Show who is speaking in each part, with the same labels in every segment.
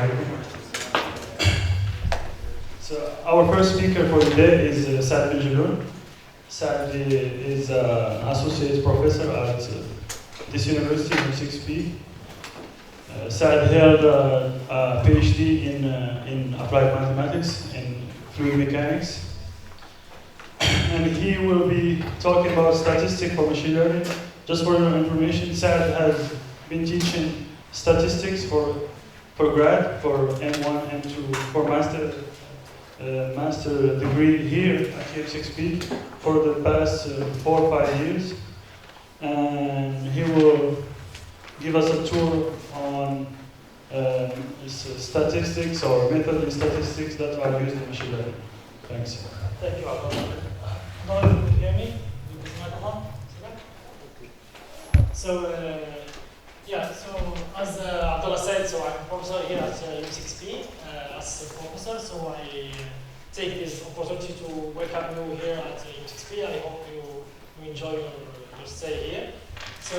Speaker 1: alaikum. So our first speaker for today is Saad Benjelloun. Saad is an associate professor at this university, U6P. Saad held a PhD in applied mathematics and fluid mechanics. And he will be talking about statistics for machine learning. Just for your information, Saad has been teaching statistics for grad, for M1, M2, for master degree here at U6P for the past 4 or 5 years. And he will give us a tour on statistics or method in statistics that are used in machine learning. Thanks.
Speaker 2: Thank you, Abdullah. Now you can hear me with this microphone? So, so as Abdullah said, so I'm a professor here at U6P as a professor, so I take this opportunity to welcome you here at U6P. I hope you enjoy your stay here. So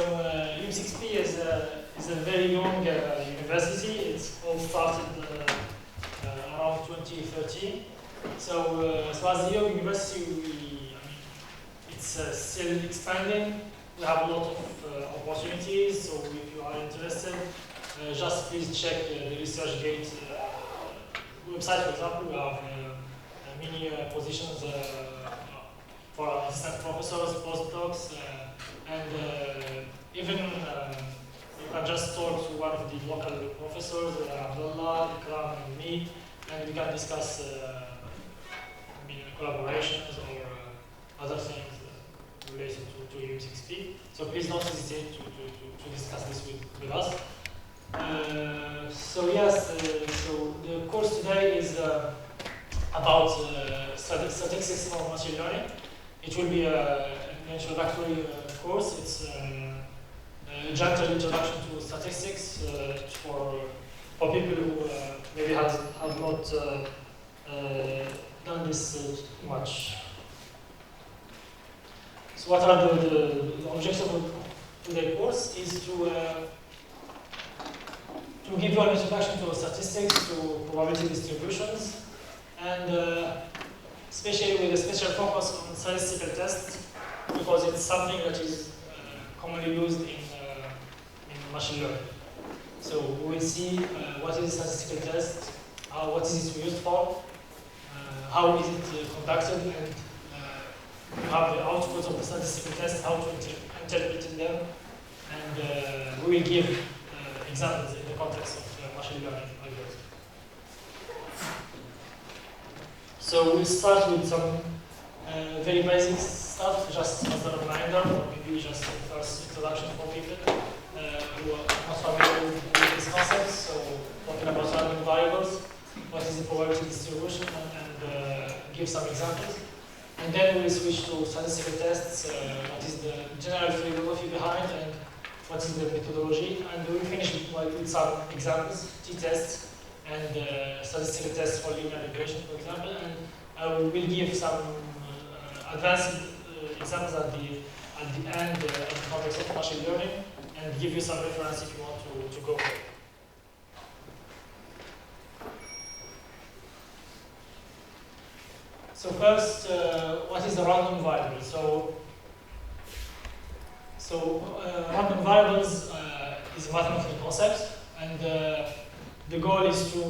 Speaker 2: U6P is a very young university. It's all started around 2013. So as a young university, it's still expanding. We have a lot of opportunities. So if you are interested, just please check the ResearchGate website. For example, we have many positions for assistant professors, postdocs, and even you can just talk to one of the local professors, Abdullah, Ikram, and me, and we can discuss collaborations or other things related to U6P. So please don't hesitate to discuss this with us. So the course today is about statistics for machine learning. It will be an introductory course. It's a gentle introduction to statistics for people who maybe have not done this much. So what are the objectives of today's course is to give you an introduction to statistics, to probability distributions, and especially with a special focus on statistical tests, because it's something that is commonly used in machine learning. So we will see what is a statistical test, what is it used for, how is it conducted, and you have the outputs of the statistical test, how to interpret them, and we will give examples in the context of machine learning algorithms. So we'll start with some very basic stuff, just as a reminder, or maybe just a first introduction for people who are not familiar with these concepts. So talking about random variables, what is the probability distribution, and give some examples. And then we will switch to statistical tests, what is the general philosophy behind, and what is the methodology. And we will finish with some examples, t-tests, and statistical tests for linear regression, for example. And we will give some advanced examples at the end in the context of machine learning, and give you some reference if you want to go for it. So first, what is a random variable? So random variables is a mathematical concept, and the goal is to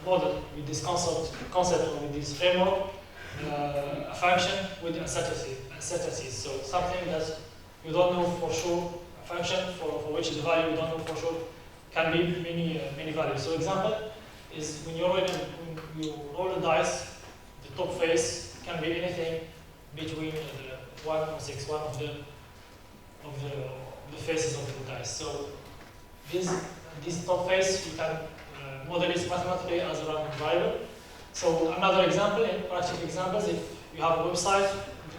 Speaker 2: model with this concept or with this framework a function with uncertainties. So something that you don't know for sure, a function for which the value you don't know for sure can be many values. So example is when you roll a dice. The top face can be anything between 1 and 6, one of the faces of the dice. So this top face, you can model it mathematically as a random variable. So another example, in practical examples, if you have a website,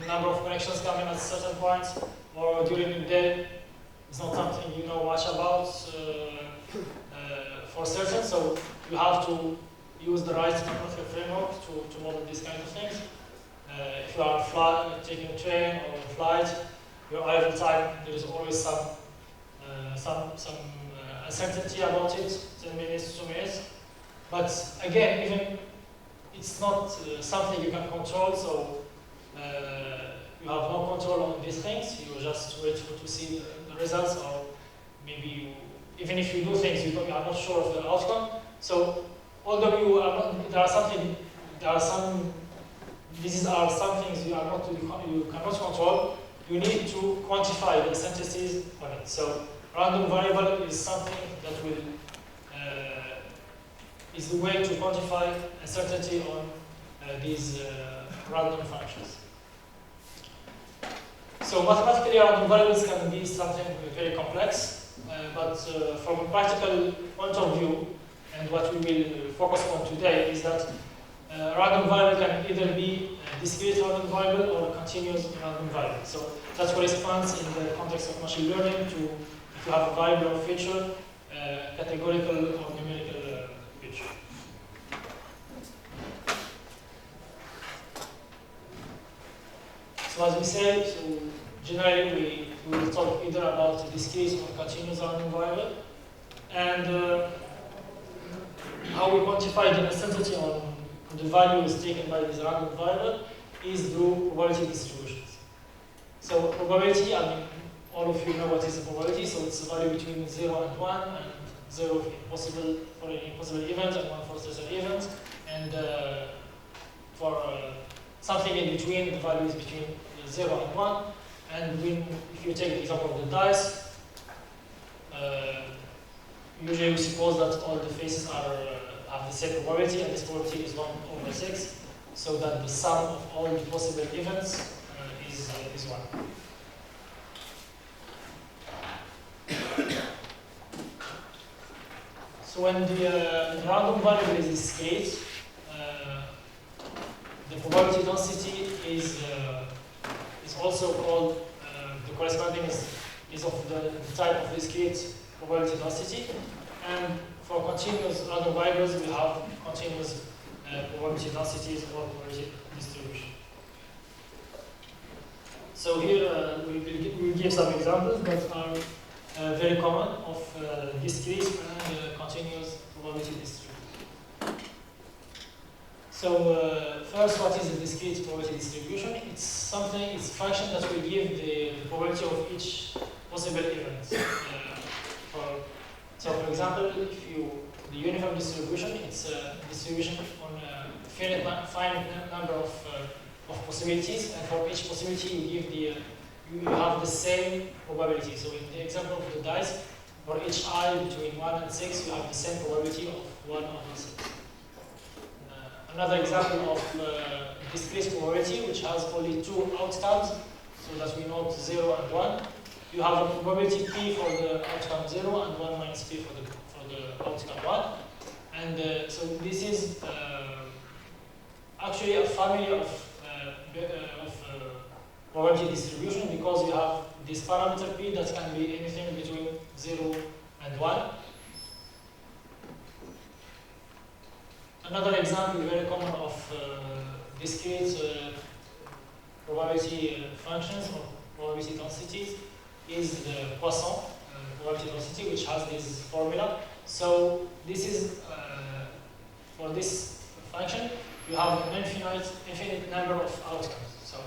Speaker 2: the number of connections coming at certain points, or during the day, it's not something you know much about for certain. So you have to use the right mathematical framework to model these kind of things. If you are taking a train or a flight, your arrival time, there is always some uncertainty about it, 10 minutes, 2 minutes. But again, even it's not something you can control, so you have no control on these things. You just wait to see the results, or maybe even if you do things, you are not sure of the outcome. So although you are not, these are some things you cannot control. You need to quantify the eccentricities on it. So random variable is something that will is the way to quantify uncertainty on these random functions. So mathematically, random variables can be something very complex, but from a practical point of view, and what we will focus on today is that random variable can either be a discrete random variable or a continuous random variable. So that corresponds in the context of machine learning to if you have a variable or feature, categorical or numerical feature. So as we say, so generally we will talk either about discrete or continuous random variable, and how we quantify the uncertainty on the values taken by this random variable is through probability distributions. So probability, I mean, all of you know what is a probability, so it's a value between 0 and 1, and 0 impossible for an impossible event and 1 for certain event, and for something in between, the value is between 0 and 1. And if you take the example of the dice, usually we suppose that all the faces have the same probability, and this probability is 1/6, so that the sum of all the possible events is 1. So when the random variable is discrete, the probability density is also called, the corresponding is of the type of discrete probability density. And for continuous random variables, we have continuous probability densities or probability distribution. So here we will give some examples that are very common of discrete and continuous probability distribution. So first, what is a discrete probability distribution? It's a function that will give the probability of each possible event. So for example, the uniform distribution, it's a distribution on a finite number of possibilities, and for each possibility you have the same probability. So in the example of the dice, for each I between 1 and 6, you have the same probability of 1/6. Another example of discrete probability, which has only 2 outcomes, so that we note 0 and 1. You have a probability p for the outcome 0 and 1 minus p for the outcome 1. And so this is actually a family of probability distribution, because you have this parameter p that can be anything between 0 and 1. Another example very common of discrete probability functions or probability densities is the Poisson probability density, which has this formula. So this is, for this function, you have an infinite number of outcomes. So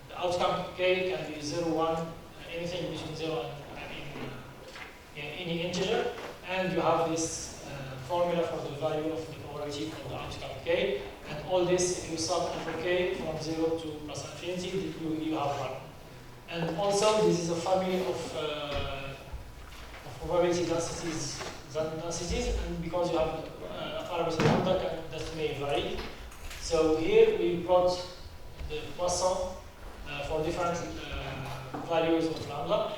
Speaker 2: the outcome k can be 0, 1, anything between 0 and any integer, and you have this formula for the value of the probability for the outcome k, and all this, if you sum over k from 0 to plus infinity, you have 1. And also, this is a family of probability densities, and because you have a parameter lambda that may vary. So here we plot the Poisson for different values of lambda.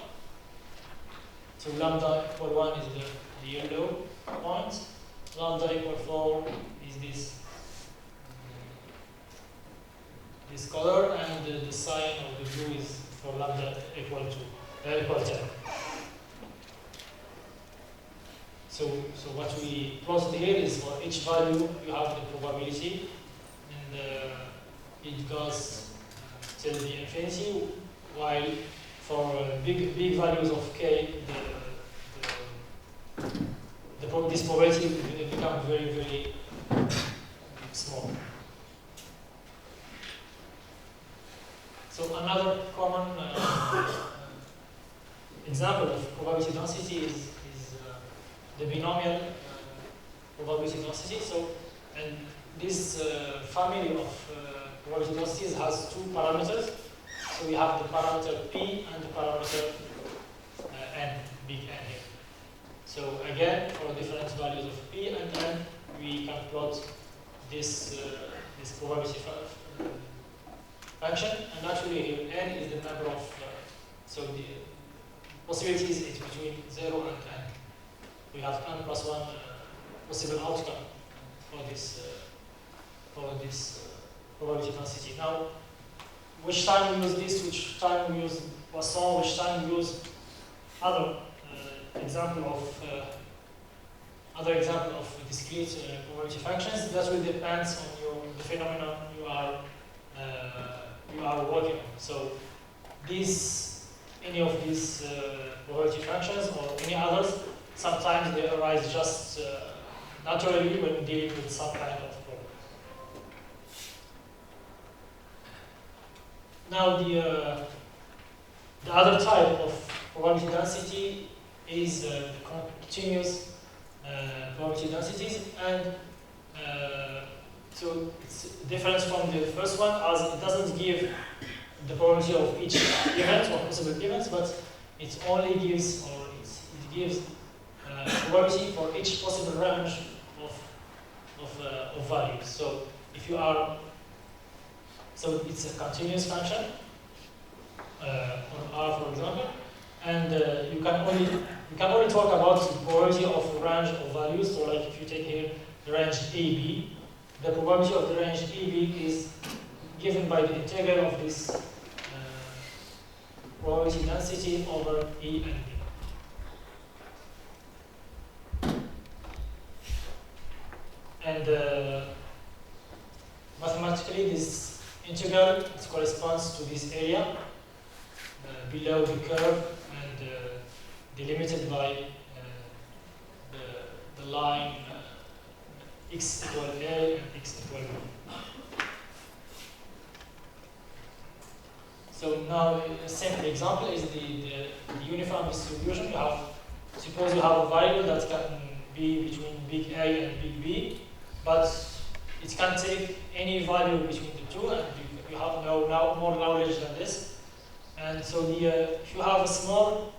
Speaker 2: So lambda equal 1 is the yellow point. Lambda equal 4 is this color, and the sign of the blue is for lambda equal 10. So what we plotted here is for each value you have the probability, and it goes till the infinity, while for big values of k, this probability will become very, very small. So another common example of probability density is the binomial probability density. So, and this family of probability densities has two parameters. So we have the parameter P and the parameter N, big N here. So again, for different values of P and N, we can plot this probability function. And actually here N is the number of, so the possibilities is between 0 and N. We have N plus 1 possible outcome for this probability density. Now, which time we use this, which time we use Poisson, which time we use other example of discrete probability functions, that will depend on the phenomenon you are working on. So any of these probability functions or any others, sometimes they arise just naturally when dealing with some kind of problem. Now the other type of probability density is continuous probability densities, and so it's different from the first one as it doesn't give the probability of each event or possible events, but it only gives, or it gives probability for each possible range of values. So if you are, so it's a continuous function on R, for example, and you can only talk about the probability of a range of values. So like if you take here the range AB, the probability of the range AB is given by the integral of this probability density over E and B. And mathematically, this integral corresponds to this area below the curve and delimited by the line x equal A and x equal B. So now a simple example is the uniform distribution. Suppose you have a variable that can be between big A and big B, but it can take any value between the two, and you have now more knowledge than this. And so if you have a small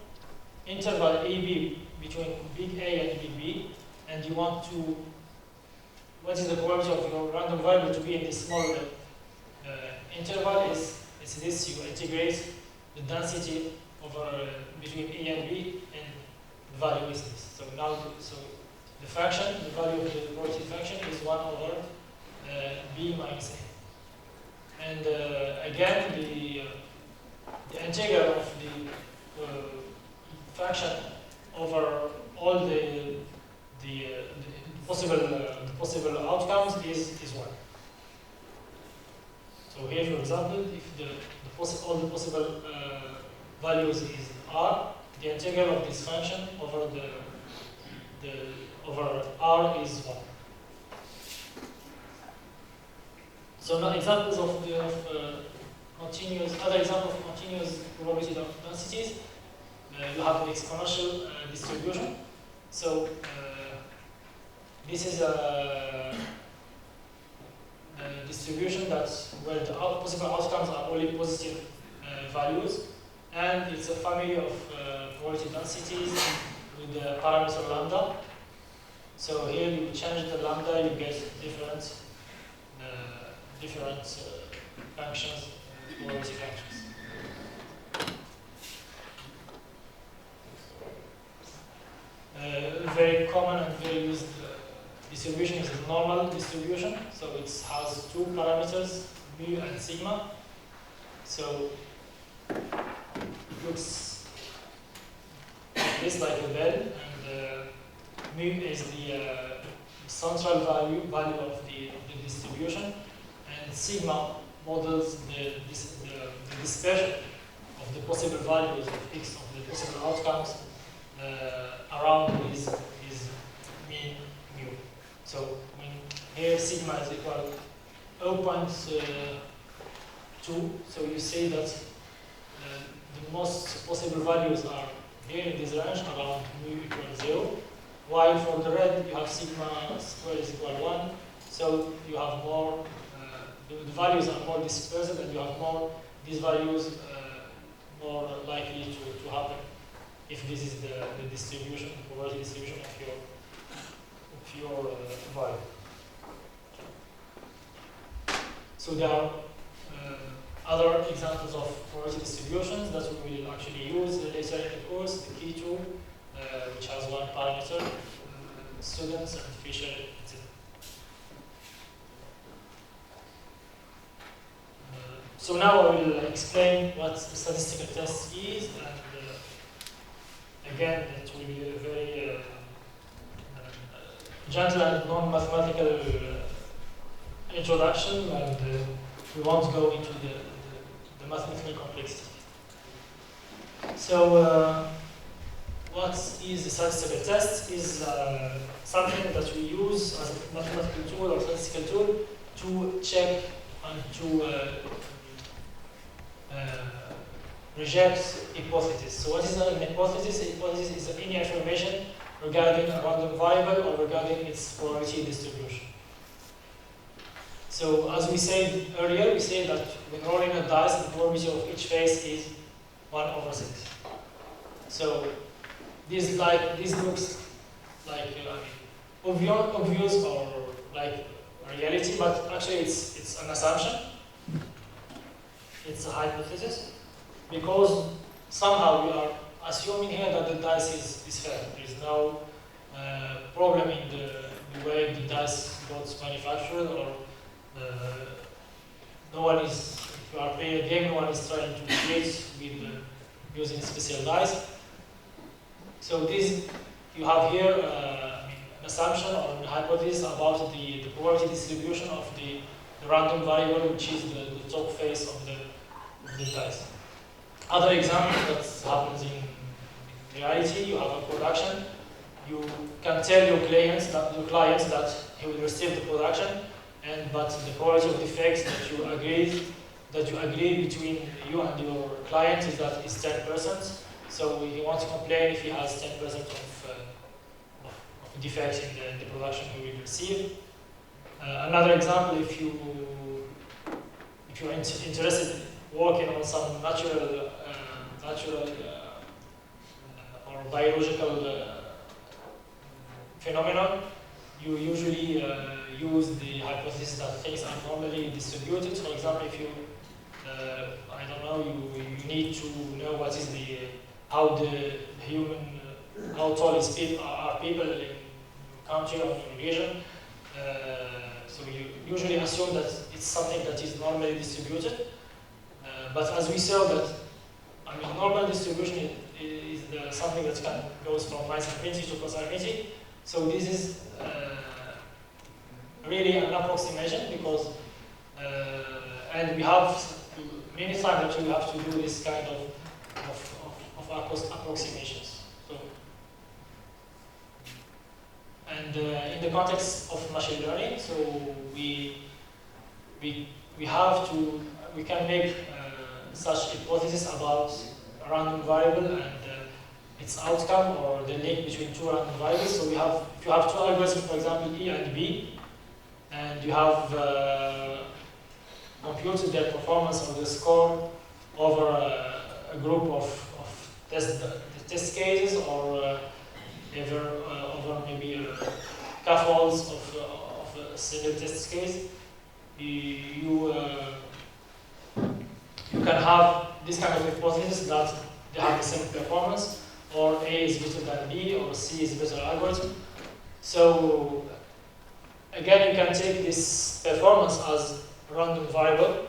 Speaker 2: interval AB between big A and big B, and you want to, what is the probability of your random variable to be in this small interval is this: you integrate the density over between A and B, and the value is this. So now, the function, the value of the probability function is 1 over B minus A. And again, the integral of the function over all the possible outcomes is 1. So here, for example, if all the possible values is R, the integral of this function over over R is 1. So now examples of other examples of continuous probability densities. You have the exponential distribution. So this is a distribution where the possible outcomes are only positive values, and it's a family of probability densities with the parameter lambda. So here you change the lambda, you get different functions, probability functions. Very common and very used distribution is a normal distribution. So it has two parameters, mu and sigma. So it looks like this, like a bell, and mu is the central value of the distribution, and sigma models the dispersion of the possible values of x, of the possible outcomes around these So when here sigma is equal 0.2, so you say that the most possible values are here in this range around mu equals 0, while for the red you have sigma squared is equal 1, so you have more, the values are more dispersed and you have more, these values more likely to happen if this is the distribution, the probability distribution of your value. So there are other examples of probability distributions that we will actually use later in the course. The key tool, which has one parameter, students and Fisher, etc. So now I will explain what the statistical test is, and again, it will be a very gentle and non-mathematical introduction, and we won't go into the mathematical complexity. So, what is the statistical test? Is something that we use as a mathematical tool or statistical tool to check and to reject hypotheses. So what is an hypothesis? A hypothesis is any information regarding a random variable or regarding its probability distribution. So as we said earlier, we said that when rolling a dice, the probability of each face is 1/6. So this looks like obvious or like reality, but actually it's an assumption. It's a hypothesis because somehow we are assuming here that the dice is fair. There is no problem in the way the dice got manufactured, or no one is, if you are playing a game, no one is trying to create with using special dice. So this, you have here an assumption or a hypothesis about the probability distribution of the random variable, which is the top face of the dice. Other example that happens in reality, you have a production. You can tell your clients that he will receive the production, but the probability of defects that you agree between you and your client is that is 10%. So you want to complain if he has 10% of defects in the production he will receive. Another example, if you're interested in working on some natural or biological phenomenon, you usually use the hypothesis that things are normally distributed. For example, if you, I don't know, you need to know what is how tall are people in country or in region. So you usually assume that it's something that is normally distributed. But as we saw that, normal distribution is something that goes from -infinity to +infinity. So this is really an approximation because, and we have many times that we have to do this kind of approximations. So, and in the context of machine learning, so we can make such hypothesis about a random variable and its outcome, or the link between two random variables. So if you have two algorithms, for example, E and B, and you have computed their performance or the score over a group of test cases, or over maybe scaffolds of a single test case, you can have this kind of hypothesis that they have the same performance, or A is better than B, or C is better algorithm. So again, you can take this performance as a random variable.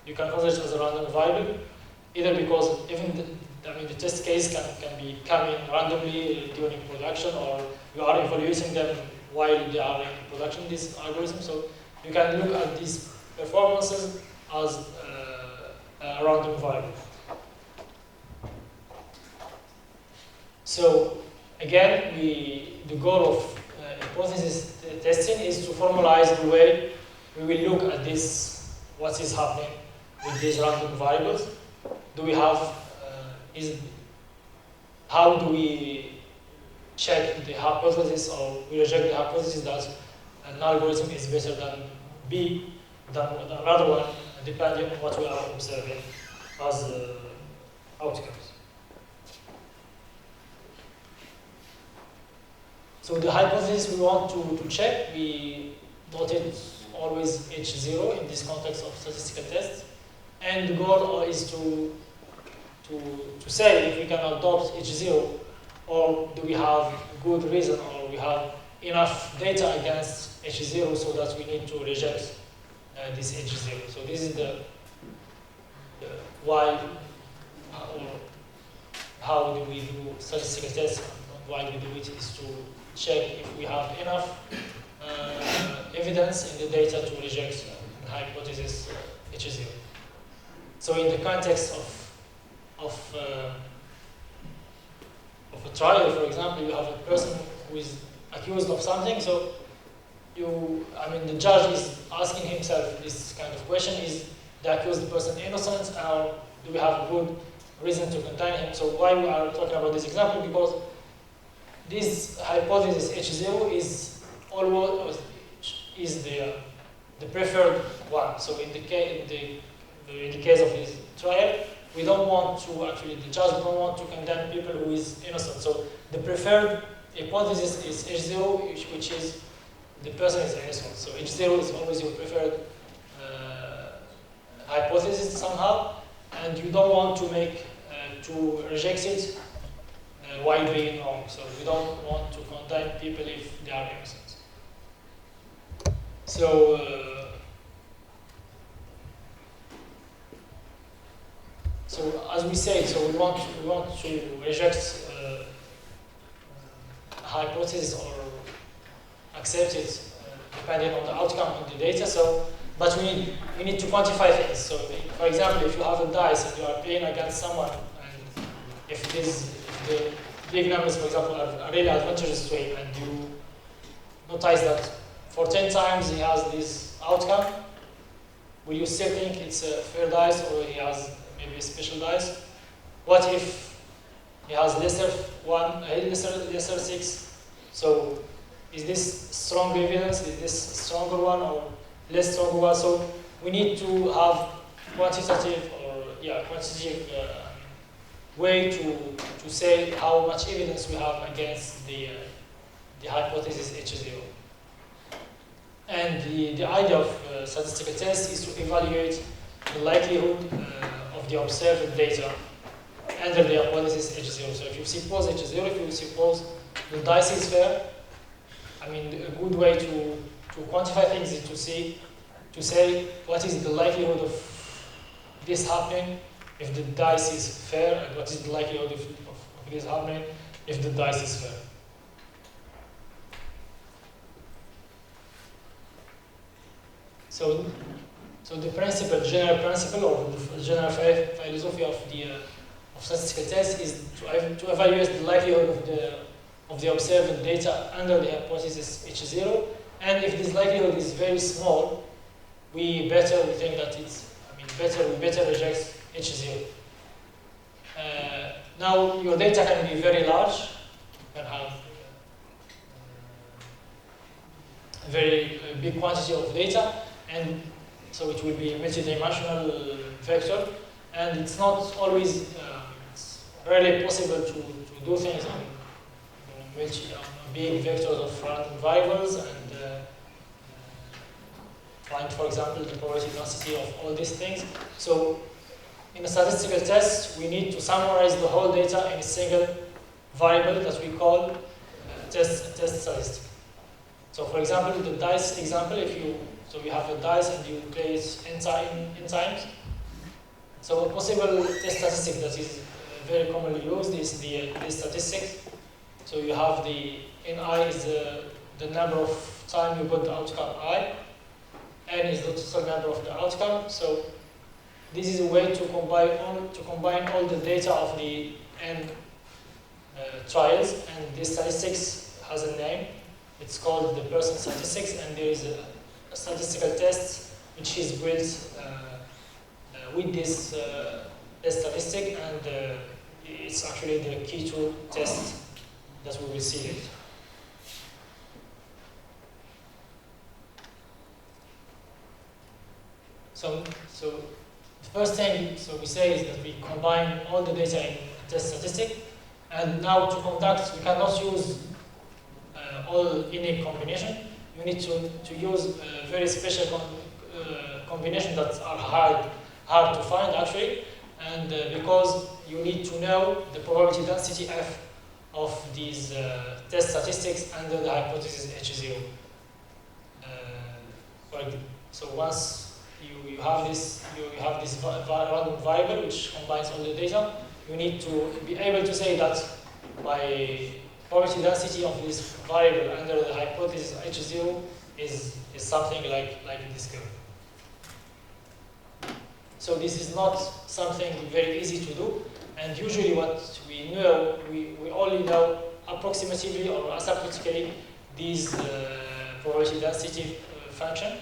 Speaker 2: You can consider it as a random variable, either because even the test case can be coming randomly during production, or you are evaluating them while they are in production, this algorithm. So you can look at these performances as a random variable. So again, the goal of hypothesis testing is to formalize the way we will look at this, what is happening with these random variables. Do we have, how do we check the hypothesis, or we reject the hypothesis that an algorithm is better than B, than another one, depending on what we are observing as outcomes. So the hypothesis we want to check, we noted always H0 in this context of statistical tests. And the goal is to say if we can adopt H0, or do we have good reason, or we have enough data against H0 so that we need to reject this H0. So this is the why, or how do we do statistical tests, and why we do it is to check if we have enough evidence in the data to reject the hypothesis H0. So in the context of a trial, for example, you have a person who is accused of something, so the judge is asking himself this kind of question: is the accused person innocent, or do we have a good reason to contain him? So why we are talking about this example? Because this hypothesis H0 is always the preferred one. So in the case of this trial, we don't want to actually, the judge don't want to condemn people who is innocent. So the preferred hypothesis is H0, which is the person is innocent. So H0 is always your preferred hypothesis somehow, and you don't want to make to reject it while being wrong. So we don't want to condemn people if they are innocent. So as we said, so we want to reject hypothesis or accept it depending on the outcome of the data. So, but we need to quantify things. So, for example, if you have a dice and you are playing against someone, and if the big numbers, for example, are really advantageous to him, and you notice that for 10 times he has this outcome, will you still think it's a fair dice, or he has maybe a special dice? What if he has lesser 6? So is this strong evidence? Is this stronger one or less stronger one? So we need to have quantitative way to say how much evidence we have against the hypothesis H0. And the idea of statistical test is to evaluate the likelihood of the observed data under the hypothesis H0. So if you suppose H0, if you suppose the dice is fair, a good way to quantify things is to say what is the likelihood of this happening if the dice is fair, and what is the likelihood of this happening if the dice is fair. So the general principle, or the general philosophy of statistical tests is to evaluate the likelihood of the observed data under the hypothesis H0, and if this likelihood is very small, we think that we better reject H0. Now your data can be very large, you can have a very big quantity of data, and so it will be a multi-dimensional vector, and it's not always, it's rarely possible to do things on big vectors of random variables, and find, for example, the probability density of all these things. So in a statistical test, we need to summarize the whole data in a single variable that we call test statistic. So for example, the dice example, so you have a dice and you play it n times. So a possible test statistic that is very commonly used is the statistic. So you have the Ni is the number of times you got the outcome I, N is the total number of the outcome. So this is a way to combine all the data of the N trials, and this statistics has a name. It's called the Person statistics, and there is a statistical test which is built with this statistic, and it's actually the key to test that we will see later. So the first thing we say is that we combine all the data in a test statistic, and now to conduct, we cannot use all in a combination. You need to use very special combinations that are hard to find actually, and because you need to know the probability density F of these test statistics under the hypothesis H0. So once you have this random variable which combines all the data, you need to be able to say that my probability density of this variable under the hypothesis H0 is something like this curve. So this is not something very easy to do, and usually what we know, we only know approximately or asymptotically these probability density function.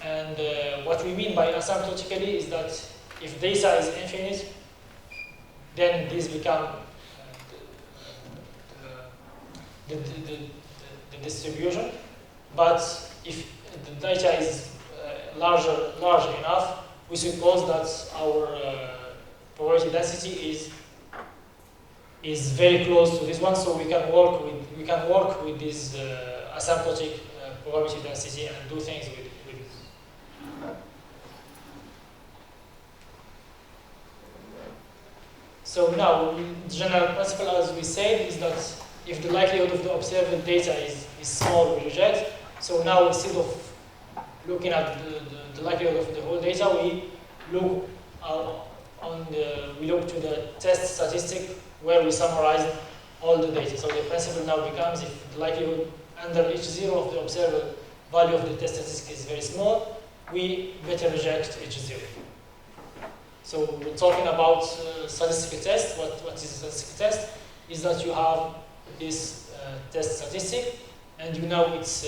Speaker 2: And what we mean by asymptotically is that if data is infinite, then these become the distribution. But if the data is large enough, we suppose that our probability density is very close to this one, so we can work with this asymptotic probability density and do things with it. So now, the general principle, as we said, is that if the likelihood of the observed data is small, we reject. So now, instead of looking at the likelihood of the whole data, we look to the test statistic where we summarize all the data. So the principle now becomes, if the likelihood under H0 of the observed value of the test statistic is very small, we better reject H0. So we're talking about statistical test. What is a statistical test? Is that you have this test statistic, and you know its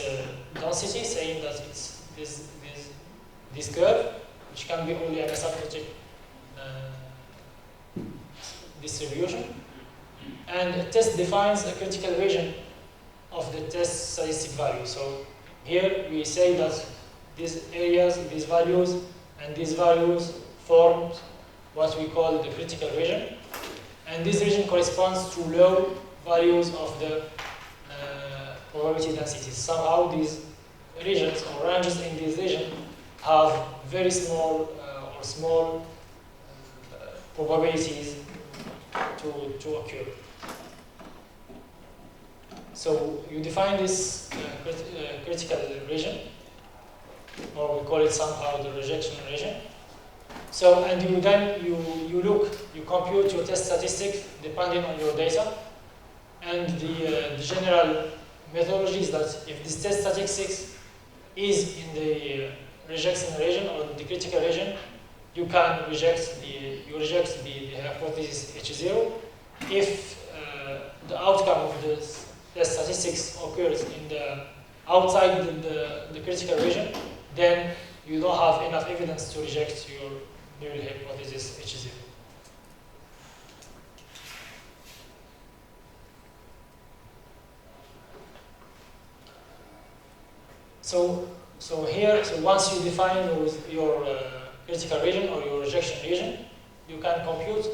Speaker 2: density, saying that it's this curve, which can be only an asymptotic distribution. And a test defines a critical region of the test statistic value. So here we say that these areas, these values, and these values form what we call the critical region. And this region corresponds to low values of the probability densities. Somehow these regions or ranges in this region have very small or small probabilities to occur. So you define this critical region, or we call it somehow the rejection region. So, and you compute your test statistics depending on your data. And the general methodology is that if this test statistics is in the rejection region or the critical region, you can reject the hypothesis H0. If the outcome of the test statistics occurs in outside the critical region, then you don't have enough evidence to reject your null hypothesis H0. So here, once you define your critical region or your rejection region, you can compute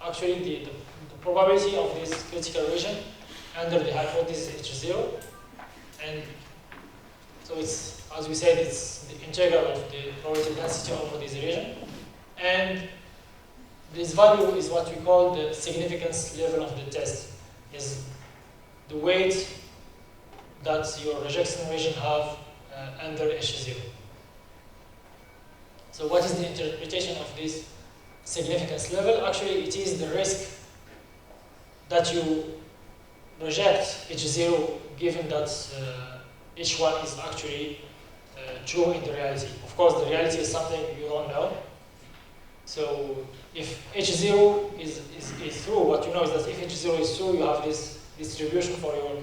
Speaker 2: actually the probability of this critical region under the hypothesis H0. And so it's, as we said, it's the integral of the probability density over this region. And this value is what we call the significance level of the test, is the weight that your rejection region have under H0. So what is the interpretation of this significance level? Actually, it is the risk that you reject H0 given that H1 is actually true in the reality. Of course, the reality is something you don't know. So if H0 is true, what you know is that if H0 is true, you have this distribution for your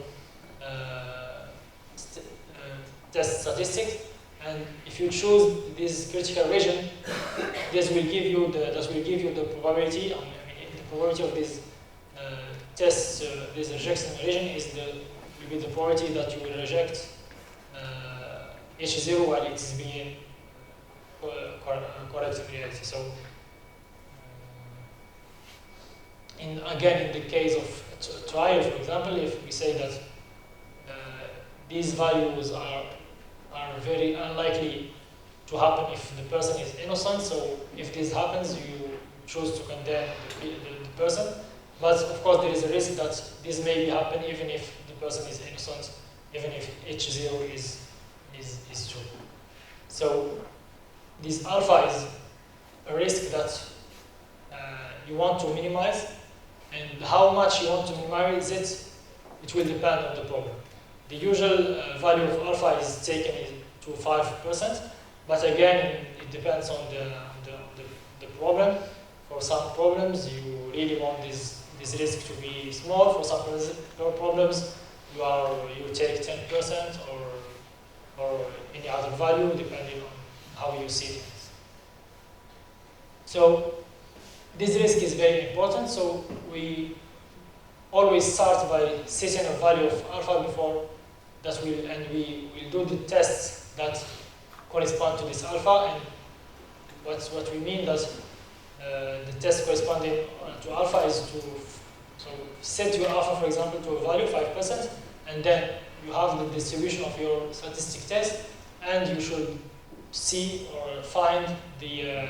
Speaker 2: test statistics. And if you choose this critical region, this will give you the probability. I mean, the probability of this test, this rejection region will be the probability that you will reject H0 while it is being correct in reality. So, again, in the case of trial, for example, if we say that these values are very unlikely to happen if the person is innocent, so if this happens, you choose to condemn the person. But of course, there is a risk that this may happen even if the person is innocent, even if H0 is true. So this alpha is a risk that you want to minimize, and how much you want to minimize it will depend on the problem. The usual value of alpha is taken to 5%, but again, it depends on the problem. For some problems, you really want this risk to be small. For some problems, you take 10% or any other value, depending on how you see things. So this risk is very important. So we always start by setting a value of alpha before that and we will do the tests that correspond to this alpha. And what we mean that the test corresponding to alpha is to set your alpha, for example, to a value 5%, and then you have the distribution of your statistic test, and you should see or find the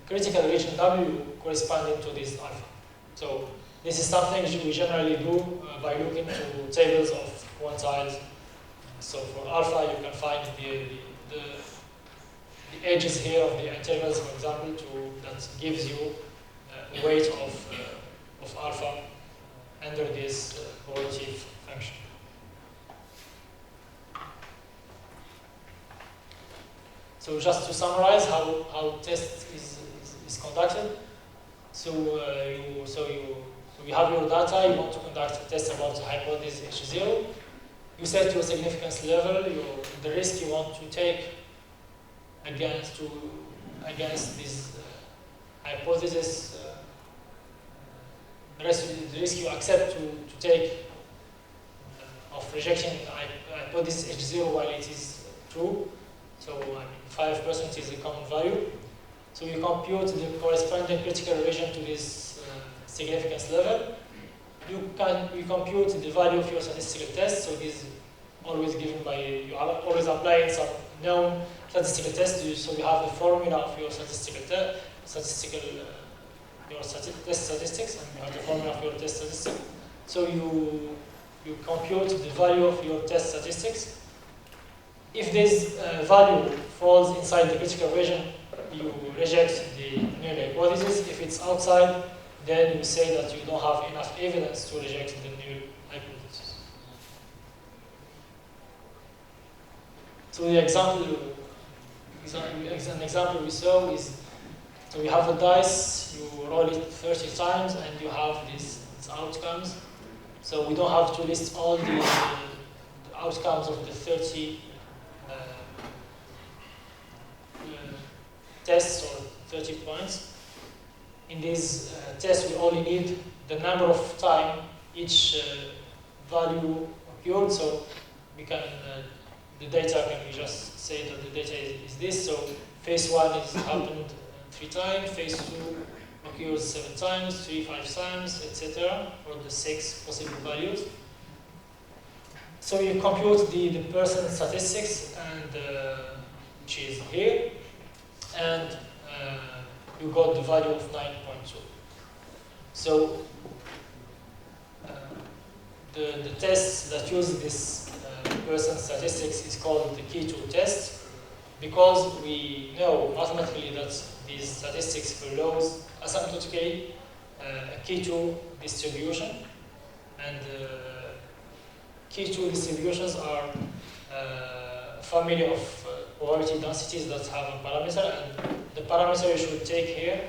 Speaker 2: critical region W corresponding to this alpha. So this is something we generally do by looking to tables of quantiles. So for alpha, you can find the edges here of the intervals, for example, that gives you a weight of alpha under this probability function. So just to summarize how test is conducted. So you have your data, you want to conduct a test about the hypothesis H0. You set your significance level, the risk you want to take against this hypothesis, the risk you accept to take of rejection hypothesis H0 while it is true. So 5% is a common value. So you compute the corresponding critical region to this significance level. You compute the value of your statistical test. So this is always given by, you are always applying some known statistical test. So you have the formula of your test statistics, and you have the formula of your test statistics. So you compute the value of your test statistics. If this value falls inside the critical region, you reject the null hypothesis. If it's outside, then you say that you don't have enough evidence to reject the null hypothesis. So the an example we saw is, so we have a dice, you roll it 30 times, and you have these outcomes. So we don't have to list all the outcomes of the 30 tests or 30 points. In this test, we only need the number of time each value occurred. So we can the data can we just say that the data is this. So phase 1 is happened 3 times, phase 2 occurs 7 times, 3 5 times, etc. for the 6 possible values. So you compute the person statistics, and which is here, and you got the value of 9.2. So the test that uses this person statistics is called the Key2 test, because we know mathematically that these statistics follows asymptotically a Key2 distribution, and Key2 distributions are a family of probability densities that have a parameter, and the parameter you should take here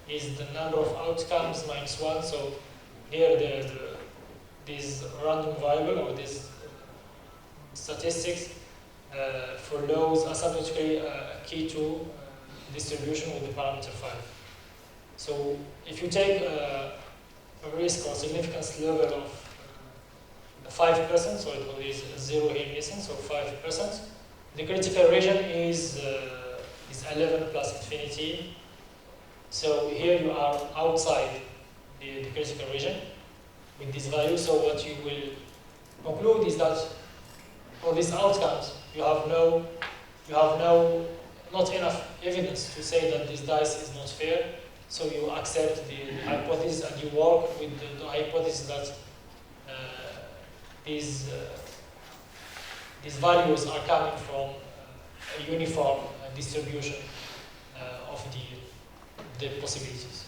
Speaker 2: is the number of outcomes minus 1. So here this random variable, or this statistics follows asymptotically key to distribution with the parameter 5. So if you take a risk or significance level of 5%, so it will be 0 here missing, so 5%, the critical region is 11 plus infinity. So here you are outside the critical region with this value. So what you will conclude is that for these outcomes, you have not enough evidence to say that this dice is not fair. So you accept the hypothesis and you work with the hypothesis that these values are coming from a uniform distribution of the possibilities.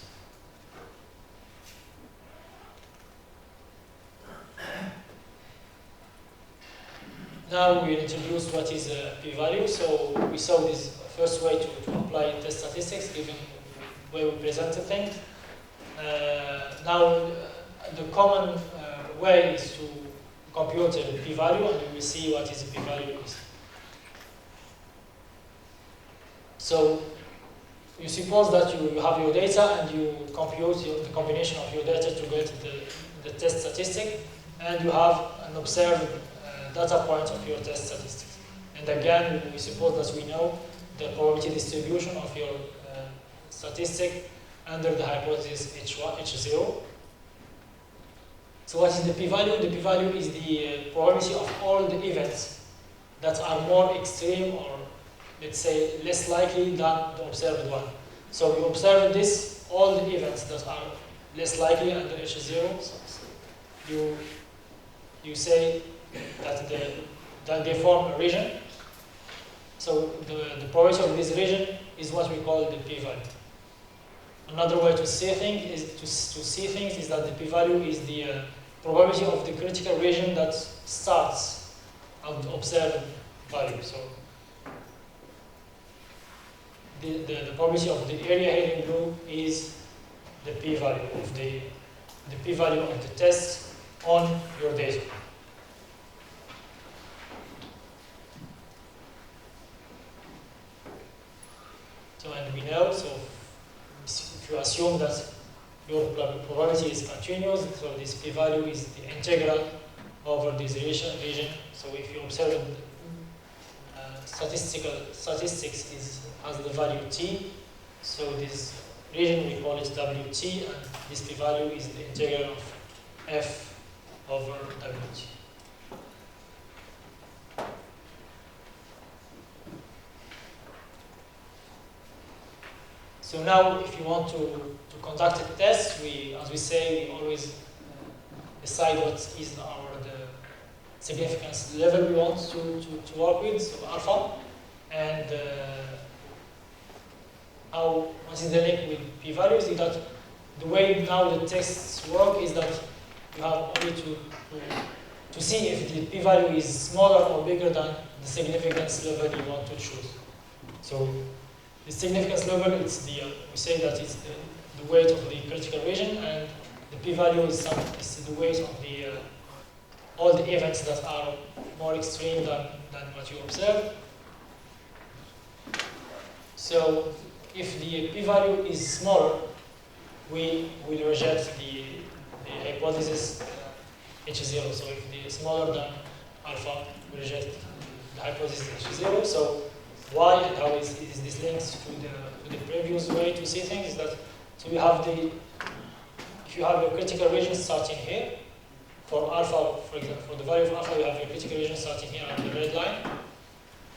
Speaker 2: Now we introduce what is a p-value. So we saw this first way to apply test statistics, given the way we presented things. Now the common way is to compute a p-value, and we will see what is a p-value is. So you suppose that you have your data and you compute the combination of your data to get the test statistic, and you have an observed data point of your test statistics. And again, we suppose that we know the probability distribution of your statistic under the hypothesis H0. So what is the p-value? The p-value is the probability of all the events that are more extreme, or let's say less likely than the observed one. So we observe this, all the events that are less likely under H0, so you say that they form a region. So the probability of this region is what we call the p-value. Another way to see things is that the p-value is the probability of the critical region that starts at the observed value. So the probability of the area here in blue is the p-value of the p-value of the test on your data. So, and we know, so if you assume that your probability is continuous, so this p-value is the integral over this region. So if you observe statistics has the value t, so this region we call it wt, and this p-value is the integral of f over wt. So now, if you want to conduct a test, as we say, we always decide what is the significance level we want to work with, so alpha, and what is the link with p-values is that the way now the tests work is that you have only to see if the p-value is smaller or bigger than the significance level you want to choose. So the significance level, it's we say that it's the weight of the critical region, and the p-value is the weight of all the events that are more extreme than what you observe. So if the p-value is smaller, we will reject the hypothesis H0. So if it is smaller than alpha, we reject the hypothesis H0. So why and how is this linked to the previous way to see things is that, so you have if you have a critical region starting here, for alpha, for example, for the value of alpha, you have a critical region starting here on the red line.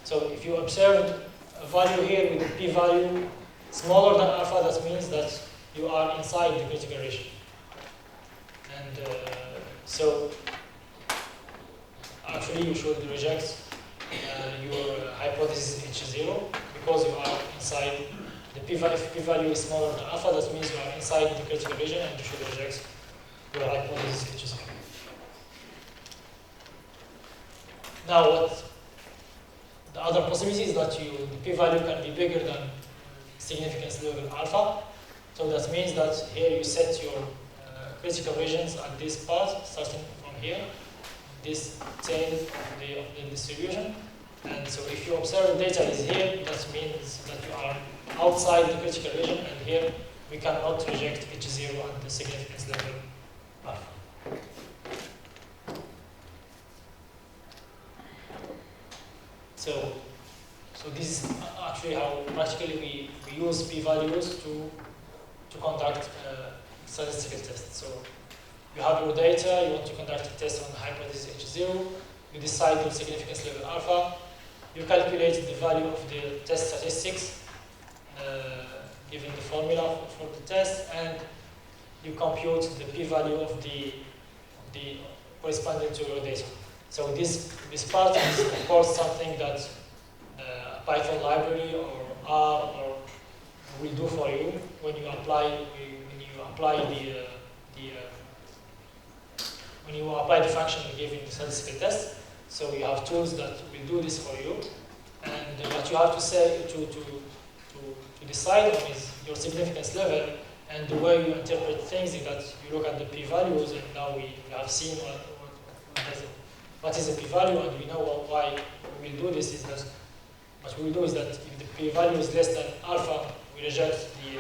Speaker 2: So if you observe a value here with a p-value smaller than alpha, that means that you are inside the critical region. And so actually you should reject your hypothesis H0 because you are inside the p-value. If p-value is smaller than alpha, that means you are inside the critical region, and you should reject your hypothesis H0. Now, what the other possibility is that the p-value can be bigger than significance level alpha. So that means that here you set your critical regions at this part, starting from here. this tail of the distribution. And so if you observe the data is here, that means that you are outside the critical region, and here we cannot reject H0 at the significance level alpha. So this is actually how practically we use p-values to conduct statistical tests. So you have your data, you want to conduct a test on the hypothesis H0, you decide your significance level alpha, you calculate the value of the test statistics given the formula for the test, and you compute the p-value of the corresponding to your data. So this part is of course something that a Python library or R or will do for you when you apply the function you give in the statistical test. So you have tools that will do this for you, and what you have to say to decide on is your significance level, and the way you interpret things is that you look at the p-values, and now we have seen what is a p-value, and we know why we will do this. Is that what we will do is that if the p-value is less than alpha, we reject the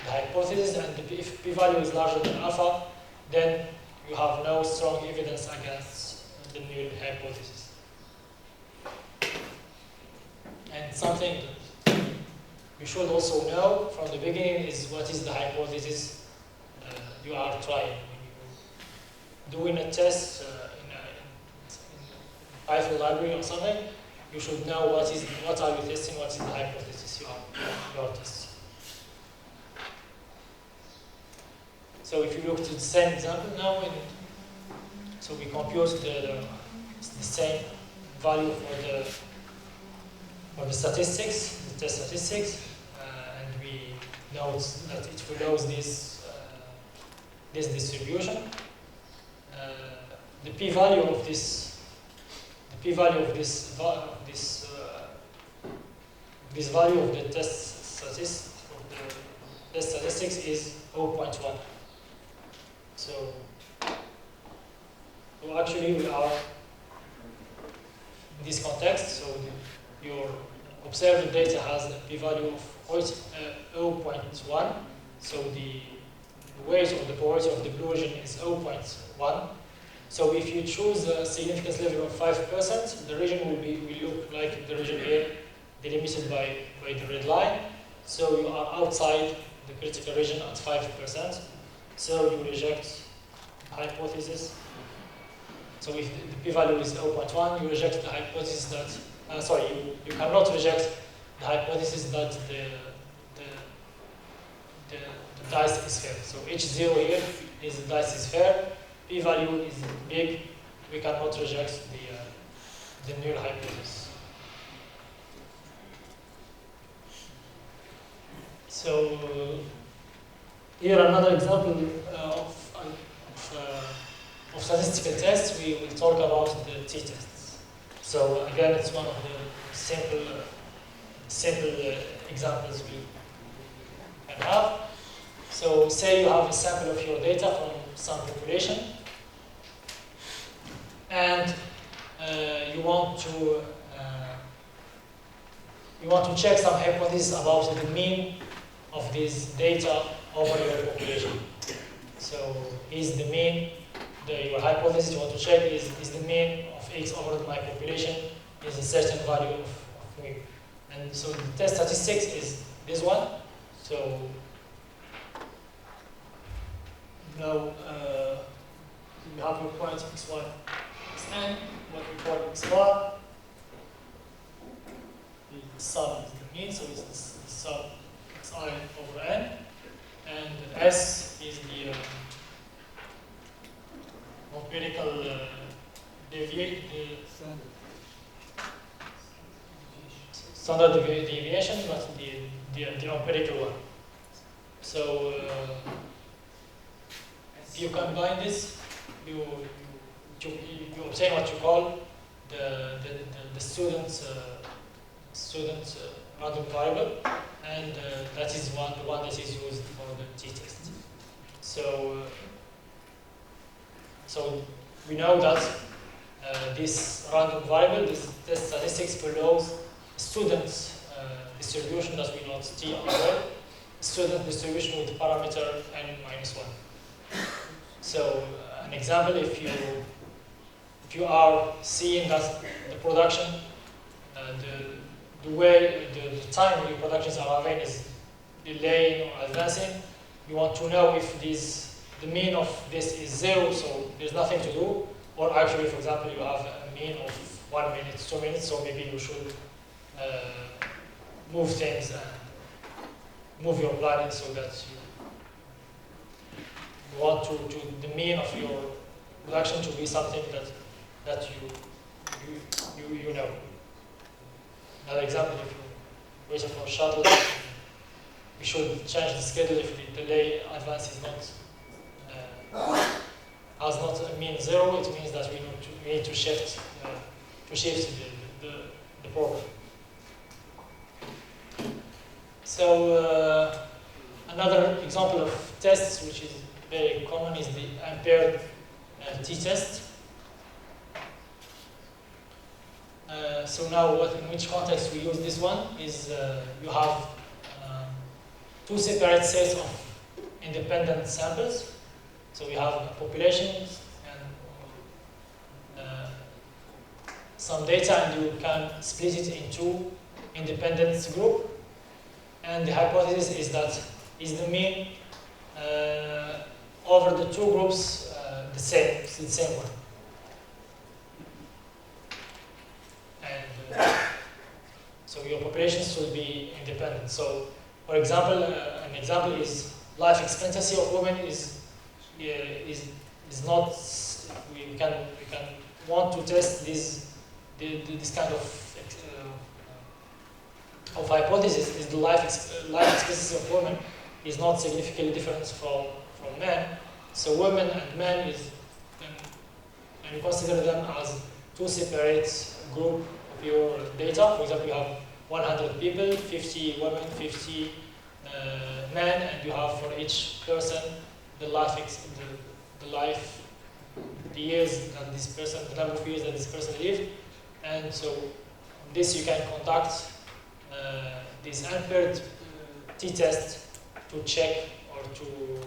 Speaker 2: hypothesis, and if p-value is larger than alpha, then you have no strong evidence against the null hypothesis. And something that you should also know from the beginning is what is the hypothesis you are trying. When you're doing a test in Python library or something, you should know what are you testing, what is the hypothesis you are testing. So if you look to the same example now, so we compute the same value for the statistics, the test statistics, and we note that it follows this distribution. The p-value of this value of the test statistics is 0.1. So actually we are in this context, so your observed data has a p-value of 0.1, so the weight or the probability of the blue region is 0.1. So if you choose a significance level of 5%, the region will look like the region here, delimited by the red line. So you are outside the critical region at 5%. So you reject hypothesis. So if the p-value is 0.1, you reject the hypothesis that, you cannot reject the hypothesis that the dice is fair. So H0 here is the dice is fair, p-value is big, we cannot reject the null hypothesis. So here another example of statistical tests. We will talk about the t-tests. So again, it's one of the simple examples we can have. So say you have a sample of your data from some population, and you want to check some hypotheses about the mean of this data over your population. So is the mean, your hypothesis you want to check is the mean of X over my population is a certain value of mu. And so the test statistics is this one. So now we have your point xy, xn, what we call xy. The sum is the mean, so it's the sum xi over n. And S is the empirical standard deviation, but the empirical one. So you combine this, you obtain what you call the student random variable, and that is the one that is used for the t-test. So we know that this random variable, this test statistics follows student distribution that we note T on the way, student distribution with parameter n-1. So an example, if you are seeing that the production, the time your productions are having is delaying or advancing, you want to know if the mean of this is 0, so there's nothing to do, or actually, for example, you have a mean of 1 minute, 2 minutes, so maybe you should move things and move your planning so that you want the mean of your production to be something that you know. Another example, if you're waiting for a shuttle, we should change the schedule if the delay advance is not has not mean 0. It means that we need to shift the program. So another example of tests which is very common is the impaired t-test. So now in which context we use this one is you have two separate sets of independent samples. So we have populations and some data, and you can split it into independent group. And the hypothesis is that is the mean over the two groups the same one. And so your populations should be independent. So, for example, an example is life expectancy of women is not. We can want to test this kind of hypothesis. Is the life expectancy of women is not significantly different from men. So women and men and you consider them as two separate group of your data. For example, you have 100 people, 50 women, 50 men, and you have for each person the years that this person, the number of years that this person lived, and so this you can conduct this impaired t-test to check or to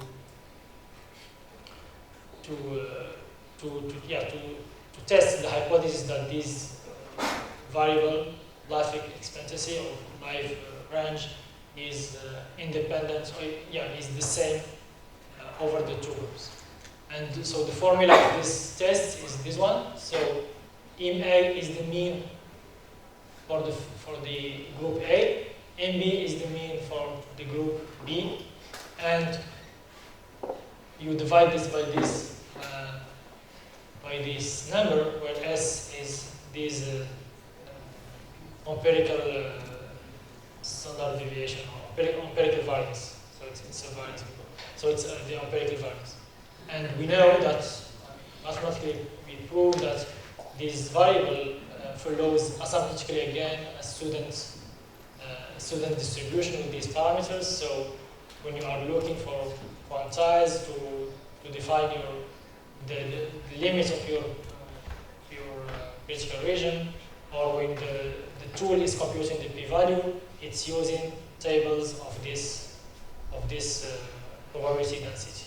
Speaker 2: test the hypothesis that this variable life expectancy or life range is independent, or is the same over the two groups. And so the formula of this test is this one. So MA is the mean for the group A, MB is the mean for the group B, and you divide this by this number, where S is this empirical standard deviation or empirical variance. So it's a variance. So it's the empirical variance. And we know that mathematically we prove that this variable follows asymptotically again a student distribution with these parameters. So when you are looking for quantize to define the limit of your critical region, or when the tool is computing the p-value, it's using tables of this probability density.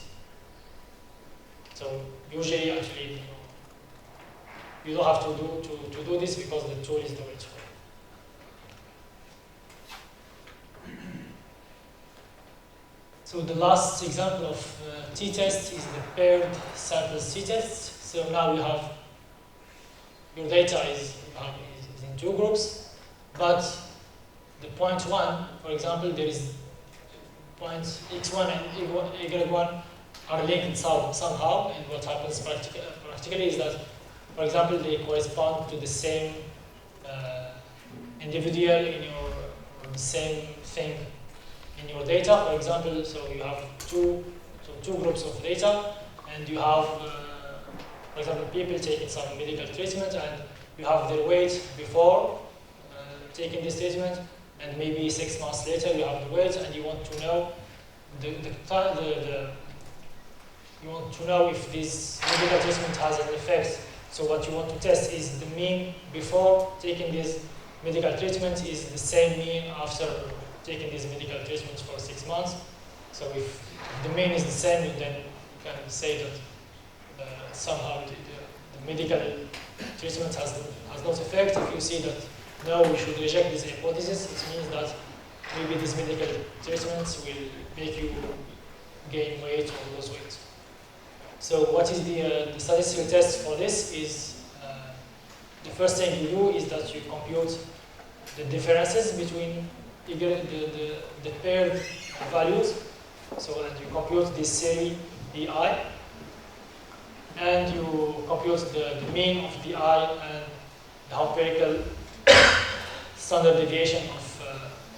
Speaker 2: So usually, actually, you don't have to do this because the tool is doing it for you. So the last example of t-test is the paired samples t-test. So now you have your data is in two groups, but the point 1, for example, there is points x1 and y1 are linked somehow, and what happens practically is that, for example, they correspond to the same individual in your same thing in your data. For example, so you have two groups of data, and you have, for example, people taking some medical treatment, and you have their weight before taking this treatment, and maybe 6 months later you have the weight, and you want to know you want to know if this medical treatment has an effect So what you want to test is the mean before taking this medical treatment is the same mean after taking this medical treatment for 6 months. So if the mean is the same, then you can say that somehow the medical treatment has not effect. If you see that no, we should reject this hypothesis, it means that maybe these medical treatments will make you gain weight or lose weight. So what is the statistical test for this is the first thing you do is that you compute the differences between the paired values. So that you compute this series DI, and you compute the mean of DI and the empirical standard deviation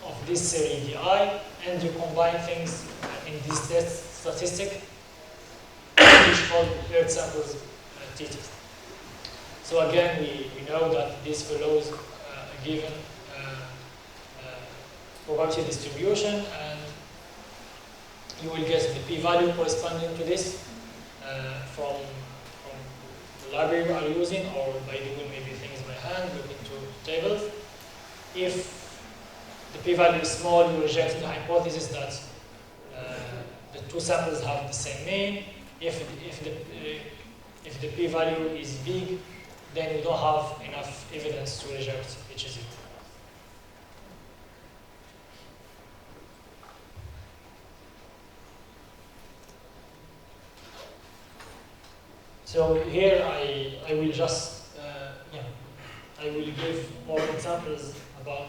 Speaker 2: of this series DI, and you combine things in this test statistic, which is called paired samples t-test. So again, we know that this follows a given probability distribution, and you will get the p-value corresponding to this from the library you are using, or by doing maybe things by hand, looking to tables. If the p-value is small, you reject the hypothesis that the two samples have the same mean. If the p-value is big, then you don't have enough evidence to reject H0. So here I will just I will give more examples about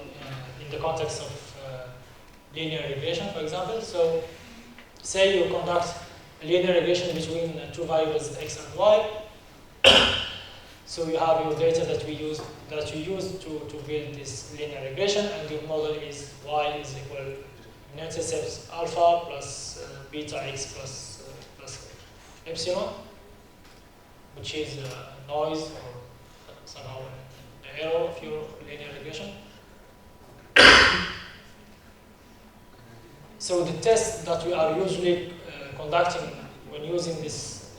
Speaker 2: in the context of linear regression, for example. So say you conduct a linear regression between two variables x and y. So you have your data that you use to build this linear regression, and your model is y is equal n-intercepts alpha plus beta x plus epsilon, which is noise or somehow the error of your linear regression. So the test that we are usually conducting when using these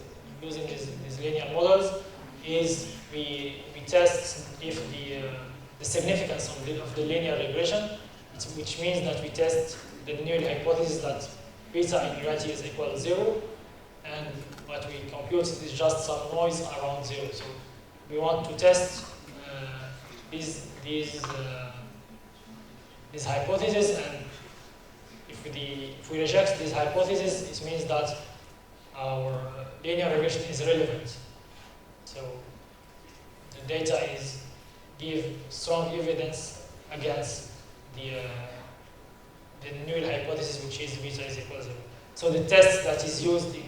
Speaker 2: linear models is we test if the significance of the linear regression, which means that we test the null hypothesis that beta in reality is equal to 0, and what we compute is just some noise around 0. So we want to test these hypotheses, and if we reject this hypothesis, it means that our linear regression is relevant. So the data give strong evidence against the null hypothesis, which is beta is equal to 0. So the test that is used in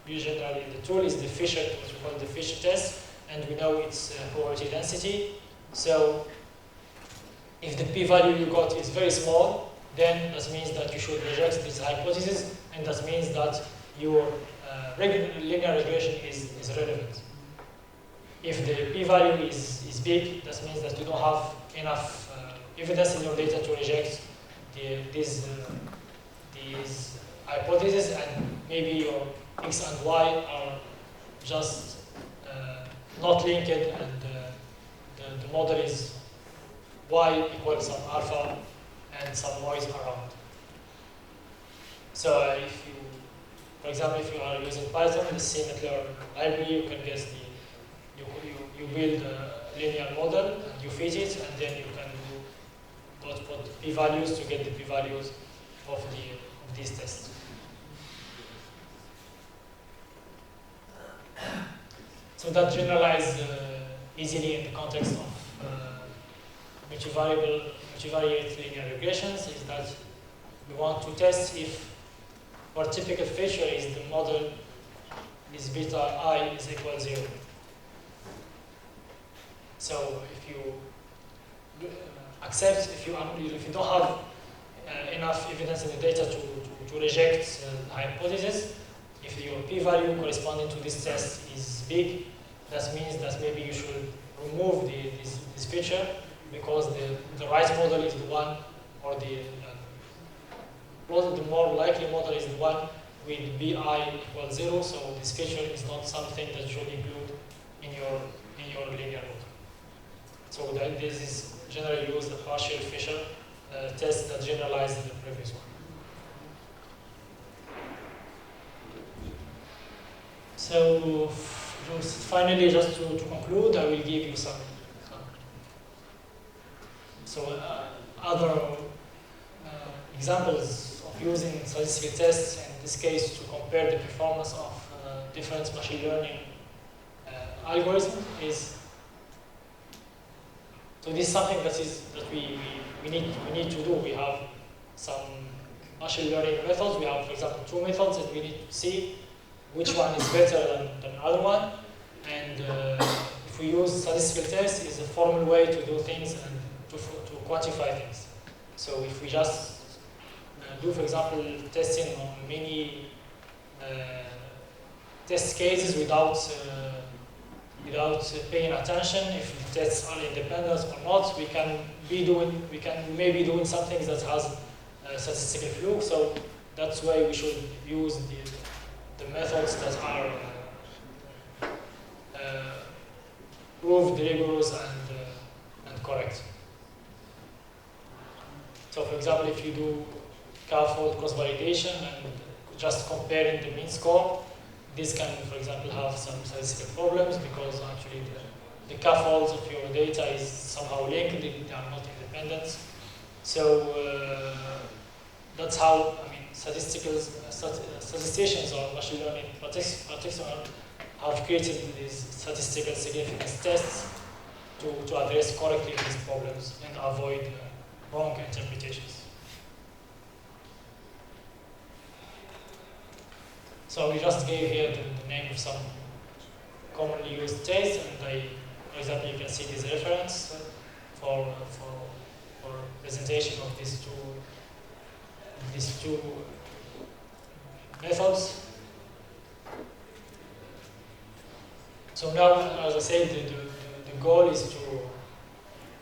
Speaker 2: generally the tool is the Fisher, what we call the Fisher test, and we know its probability density. So if the p-value you got is very small, then that means that you should reject this hypothesis, and that means that your linear regression is relevant. If the p-value is big, that means that you don't have enough evidence in your data to reject these hypotheses, and maybe your x and y are just not linked, and the model is y equals some alpha and some noise around. So if you, for example, if you are using Python, the symmetry library, you can guess you build a linear model and you fit it, and then you can do put p-values to get the p-values of these tests. So that generalized easily in the context of multivariate linear regressions is that we want to test if our typical feature is the model is beta I is equal to 0. So if you accept, if you don't have enough evidence in the data to reject the hypothesis, if your p-value corresponding to this test is big, that means that maybe you should remove this feature, because the right model is the one, or the more likely model is the one with bi equals 0. So this feature is not something that should include your linear model. So this is generally used the partial Fisher test that generalizes the previous one. So finally, just to conclude, I will give you some other examples of using statistical tests, in this case to compare the performance of different machine learning algorithms is, so this is something that we need to do. We have some machine learning methods. We have, for example, 2 methods, and we need to see which one is better than the other one. And if we use statistical tests, it's a formal way to do things and to quantify things. So if we just do, for example, testing on many test cases without paying attention if the tests are independent or not, we can maybe doing something that has statistical fluke. So that's why we should use the methods that are proved rigorous and correct. So for example, if you do K-fold cross-validation and just comparing the mean score, this can, for example, have some statistical problems because actually the K-folds of your data is somehow linked, they are not independent. So that's how, statisticians or machine learning practitioners have created these statistical significance tests to address correctly these problems and avoid wrong interpretations. So we just gave here the name of some commonly used tests, and for example, you can see this reference for presentation of these two methods. So now, as I said, the goal is to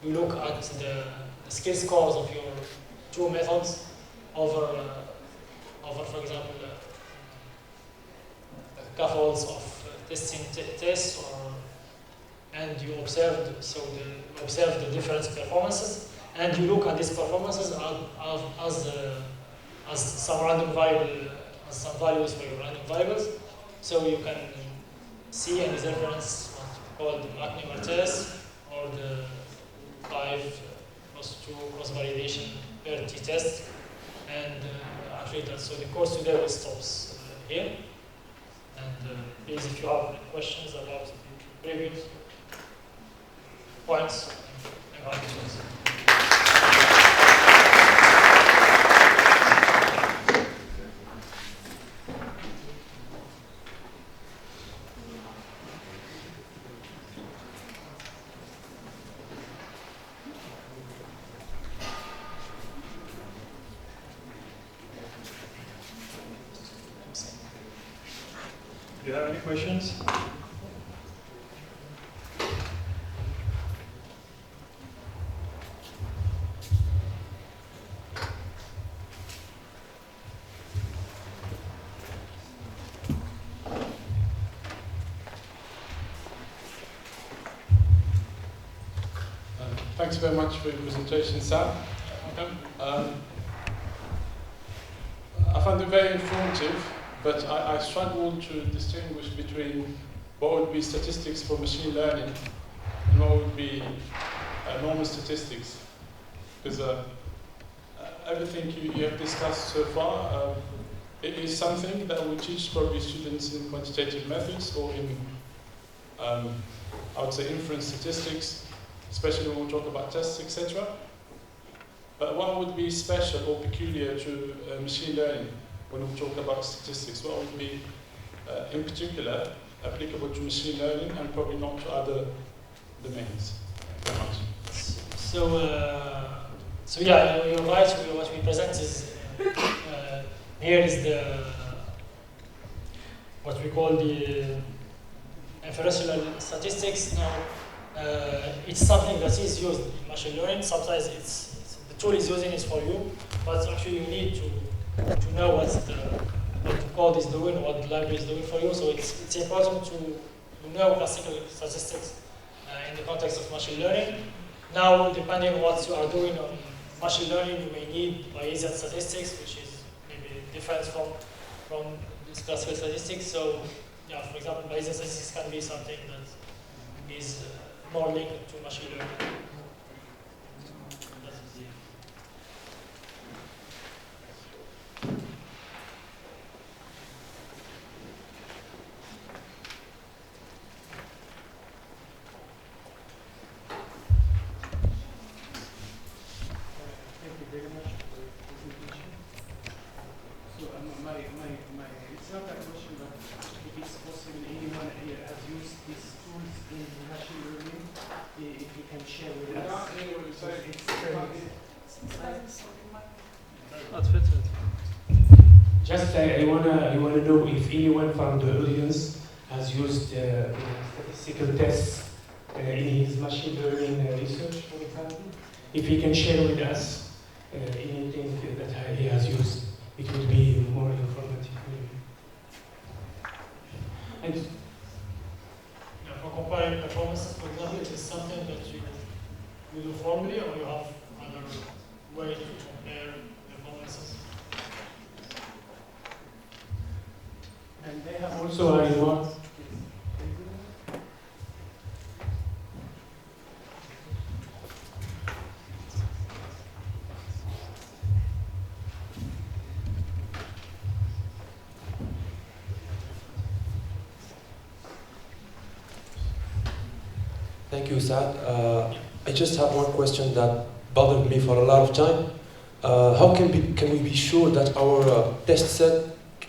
Speaker 2: look at the skill scores of your 2 methods over, for example, K-folds of testing tests, and you observe the different performances, and you look at these performances as some random variable, as some values for your random variables. So you can see in this reference what's called the McNamara test or the 5 plus 2 cross-validation per t-test. And actually, so the course today will stop here. And please, if you have questions about the previous points, I'm happy to answer.
Speaker 1: Do you have any questions?
Speaker 3: Thanks very much for your presentation, Saad. I found it very informative, but I struggle to distinguish between what would be statistics for machine learning and what would be normal statistics. Because everything you have discussed so far, it is something that we teach probably students in quantitative methods or in, I would say, inference statistics, especially when we talk about tests, etc. But what would be special or peculiar to machine learning when we talk about statistics? What would be, in particular, applicable to machine learning and probably not to other domains? Thank you very much.
Speaker 2: So yeah, you're right. What we present is here is what we call the inferential statistics. Now, it's something that is used in machine learning. Sometimes the tool is using it for you, but actually you need to know what the code is doing, what the library is doing for you. So it's important you know classical statistics in the context of machine learning. Now, depending on what you are doing on machine learning, you may need Bayesian statistics, which is maybe different from this classical statistics. So, yeah, for example, Bayesian statistics can be something that is more linked to machine learning.
Speaker 4: It's not a question, but if it's possible, anyone here has used these tools in machine learning, if you can share with us.
Speaker 5: Just I wanna know if anyone from the audience has used statistical tests in his machine learning research, for example. If he can share with us anything that he has used, it would be more informative. And
Speaker 2: yeah, for comparing performances, for example, it is something that you do formally, or you have other way to compare performances.
Speaker 5: and they have also a reward.
Speaker 6: Thank you, Saad. I just have one question that bothered me for a lot of time. How can we be sure that our test set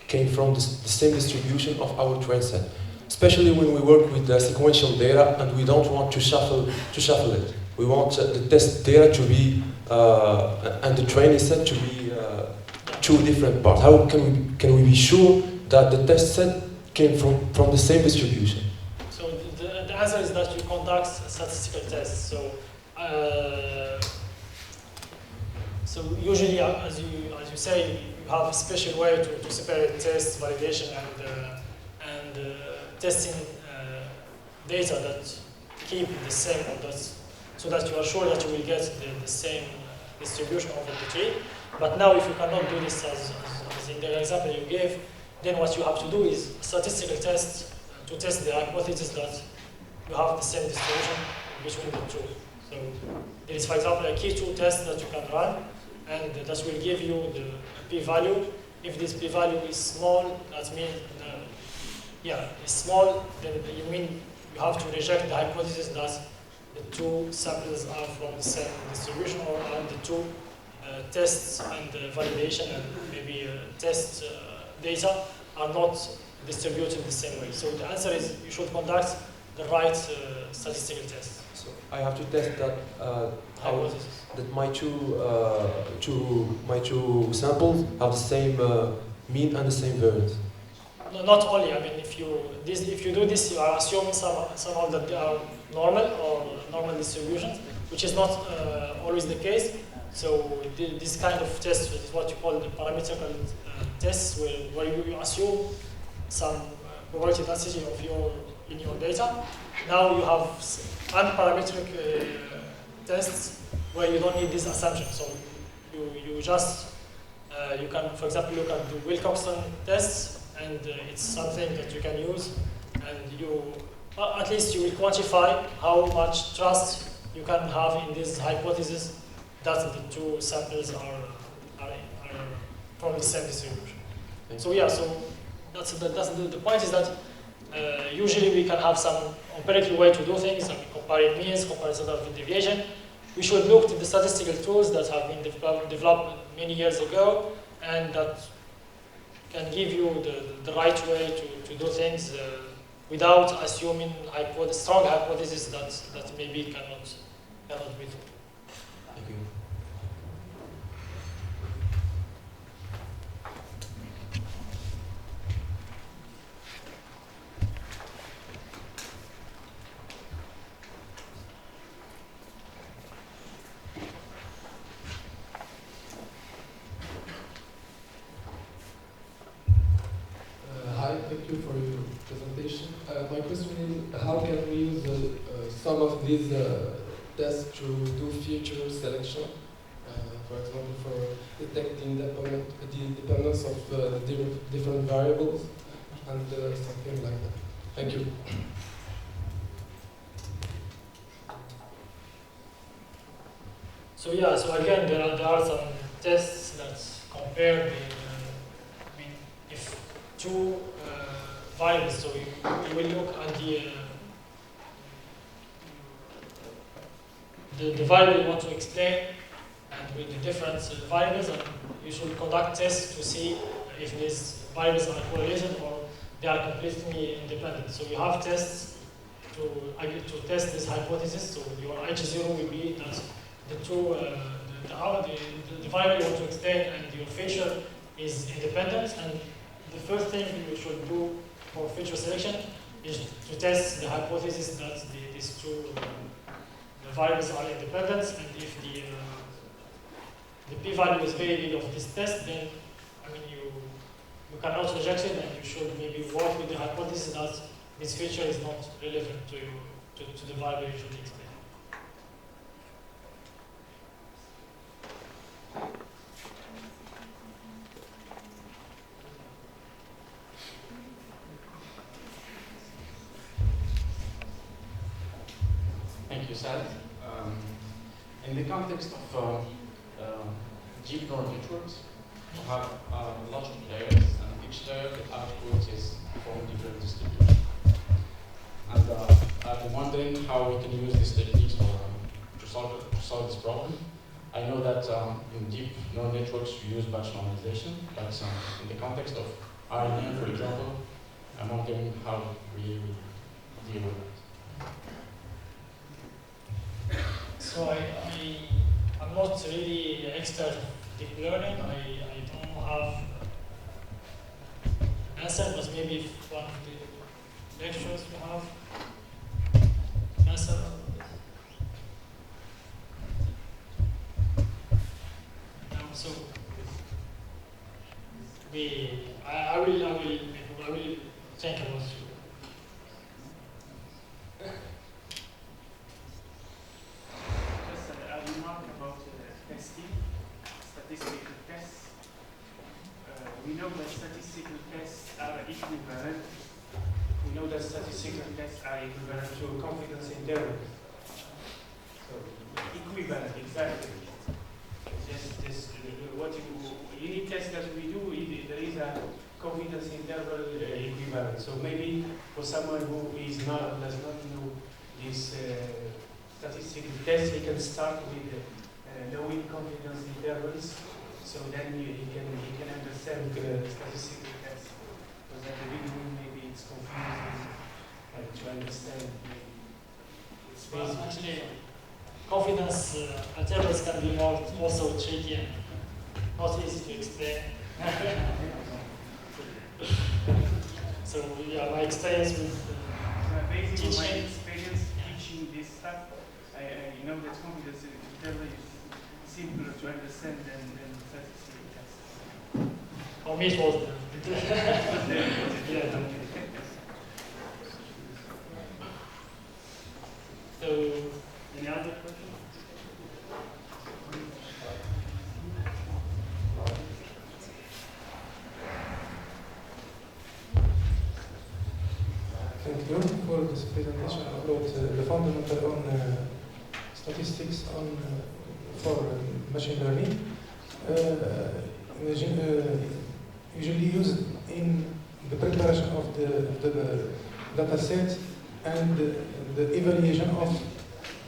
Speaker 6: came from the same distribution of our train set? Especially when we work with sequential data and we don't want to shuffle it. We want the test data to be and the training set to be two different parts. How can we be sure that the test set came from the same distribution?
Speaker 2: So the answer is that you conduct statistical tests. So usually, as you say, you have a special way to separate test, validation, and testing data that keep the same, so that you are sure that you will get the same distribution over the tree. But now, if you cannot do this as in the example you gave, then what you have to do is statistical tests to test the hypothesis that you have the same distribution between the two. So there is, for example, a K2 test that you can run, and that will give you the p-value. If this p-value is small, that means it's small, then you mean you have to reject the hypothesis that the two samples are from the same distribution, or the two tests and validation and maybe test data are not distributed the same way. So the answer is you should conduct the right statistical test.
Speaker 6: So I have to test that that my two samples have the same mean and the same variance.
Speaker 2: No, not only. I mean, if you do this, you are assuming somehow that they are normal or normal distributions, which is not always the case. So this kind of test is what you call the parametrical tests, where you assume some probability density in your data. Now you have unparametric tests where you don't need this assumption. So you just you can, for example, look at the Wilcoxon tests, and it's something that you can use, and at least you will quantify how much trust you can have in this hypothesis that the two samples are from the same distribution. So yeah, so that's the point is that usually we can have some empirical way to do things, I mean, comparing means, comparing standard deviation. We should look to the statistical tools that have been developed many years ago, and that can give you the right way to do things without assuming strong hypotheses that maybe cannot be true.
Speaker 6: Thank you.
Speaker 7: Hi, thank you for your presentation. My question
Speaker 6: of these tests to do feature selection, for example, for detecting the dependence of different variables and something like that. Thank you.
Speaker 2: So yeah, so again, there are some tests that compare if two variables. So you will look at the variable you want to explain, and with the different variables, and you should conduct tests to see if these variables are correlated or they are completely independent. So you have tests to test this hypothesis. So your H0 will be that the two the variable you want to explain and your feature is independent, and the first thing you should do for feature selection is to test the hypothesis that these two variables are independent, and if the p-value is very big of this test, then I mean you cannot reject it, and you should maybe work with the hypothesis that this feature is not relevant to the variable you should explain.
Speaker 7: Thank you, Saad. In the context of deep neural networks, you have lots of layers, and each layer, the output is from different distributions. And I've been wondering how we can use these techniques to solve this problem. I know that in deep neural networks you use batch normalization, but in the context of RNN, for example, I'm wondering how we deal with that.
Speaker 2: So I'm not really an expert in deep learning. I don't have an answer, but maybe if one of the lecturers you have an answer. So I will think about it.
Speaker 4: Statistical tests. We know that statistical tests are equivalent.
Speaker 5: We know that statistical tests are equivalent to confidence intervals. So equivalent, exactly. Just this, what any test that we do, there is a confidence interval equivalent. So maybe for someone who does not know this statistical test, he can start with knowing confidence intervals, so then he can understand the statistical test. Because at the beginning maybe it's confusing to understand. It's
Speaker 2: Well, actually, confidence intervals can be also tricky and not easy to explain. So yeah, my experience with
Speaker 4: based on my
Speaker 2: teaching.
Speaker 4: experience teaching this stuff, I know that confidence interval is simpler to understand than statistical tests.
Speaker 2: For me, it was yeah. So,
Speaker 1: Any other questions?
Speaker 8: Thank you for this presentation about the fundamental on statistics for machine learning. Usually used in the preparation of the data set and the evaluation of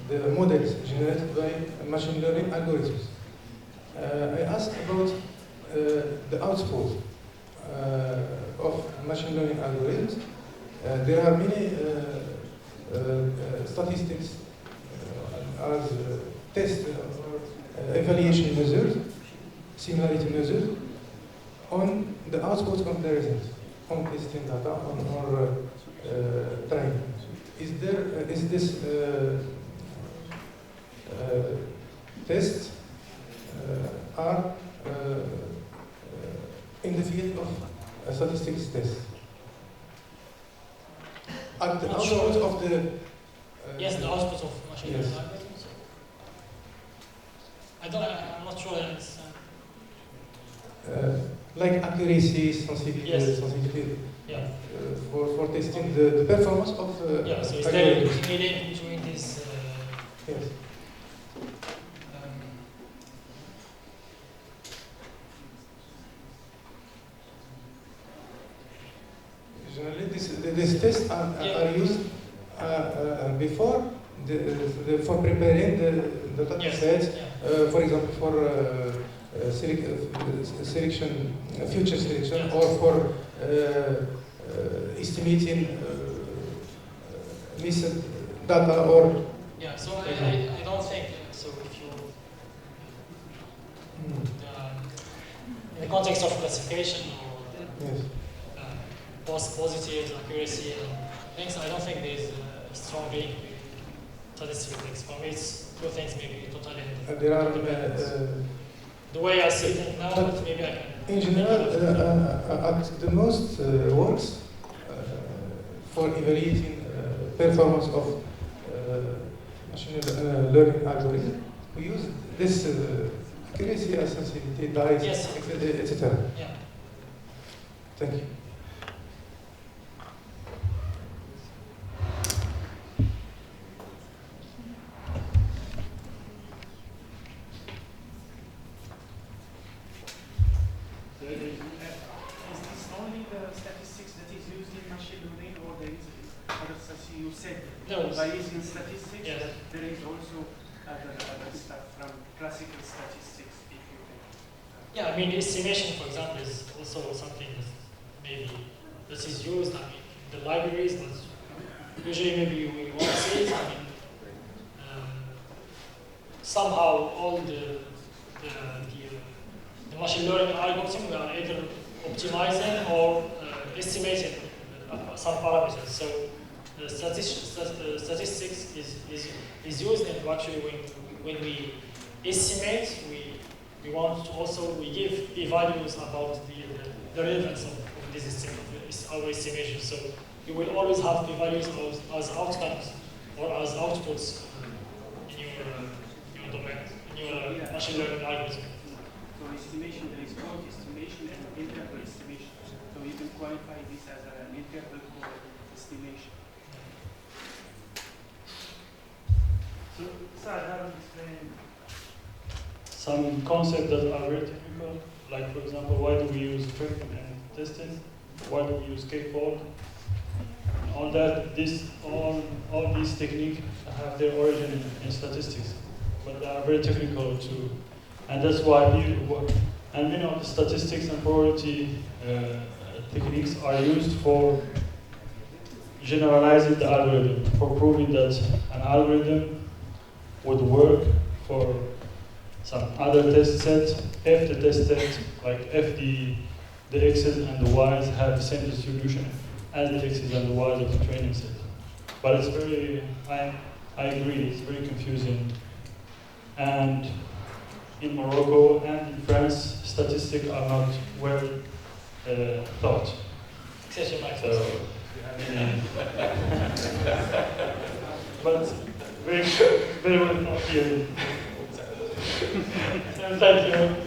Speaker 8: the models generated by machine learning algorithms. I asked about the output of machine learning algorithms. There are many statistics as test or evaluation measures, similarity measures, on the output comparisons on testing data or training. Is this tests are in the field of statistics tests? At the output of the
Speaker 2: Yes, the output of machine learning
Speaker 8: Yes.
Speaker 2: algorithms. I'm not sure I understand.
Speaker 8: Like accuracy, sensitivity,
Speaker 2: Yes.
Speaker 8: sensitivity
Speaker 2: Yeah.
Speaker 8: for testing the performance of
Speaker 2: Yeah, so is there
Speaker 8: algorithms.
Speaker 2: any link between these?
Speaker 8: Yes. Generally, these tests are used before for preparing the data
Speaker 2: Yes.
Speaker 8: sets.
Speaker 2: Yeah.
Speaker 8: For example, for selection, future selection,
Speaker 2: Yes.
Speaker 8: or for estimating missed data or.
Speaker 2: Yeah. So I don't think so. If you in the context of classification or
Speaker 8: Yes.
Speaker 2: post positives, accuracy, and things, I don't think there's a strong link between statistical things. For me, it's two things maybe totally
Speaker 8: There are
Speaker 2: the way I see it now,
Speaker 8: but
Speaker 2: maybe I can.
Speaker 8: in general, at the most works for evaluating performance of machine learning algorithm, we use this accuracy, sensitivity, dice,
Speaker 2: Yes.
Speaker 8: etc.
Speaker 2: Yeah.
Speaker 8: Thank you.
Speaker 4: Is this only the statistics that is used in machine learning, or there is other stuff you said?
Speaker 2: No.
Speaker 4: By using statistics,
Speaker 2: Yes.
Speaker 4: that there is also other stuff from classical statistics, if you can.
Speaker 2: Yeah, I mean, estimation, for example, is also something that maybe that is used. I mean, in the libraries, but usually maybe we won't see it. I mean, somehow all the machine learning algorithm we are either optimizing or estimating some parameters. So the statistics is used, and actually when we estimate, we want to also we give p-values about the relevance of this our estimation. So you will always have p-values as outcomes or as outputs in your domain, in your machine learning algorithm.
Speaker 4: For estimation, there is both estimation and interval estimation. So you can qualify this as an interval for estimation. So, Saad, how do you explain
Speaker 1: Some concepts that are very technical, like for example, why do we use tracking and testing? Why do we use k-fold? All that, all these techniques have their origin in statistics, but they are very technical too, and that's why and many of the statistics and probability techniques are used for generalizing the algorithm, for proving that an algorithm would work for some other test set if the test set, like if the x's and the y's have the same distribution as the x's and the y's of the training set. But it's very, I agree, it's very confusing. And in Morocco and in France, statistics are not well taught. So, but very well taught here. Thank you.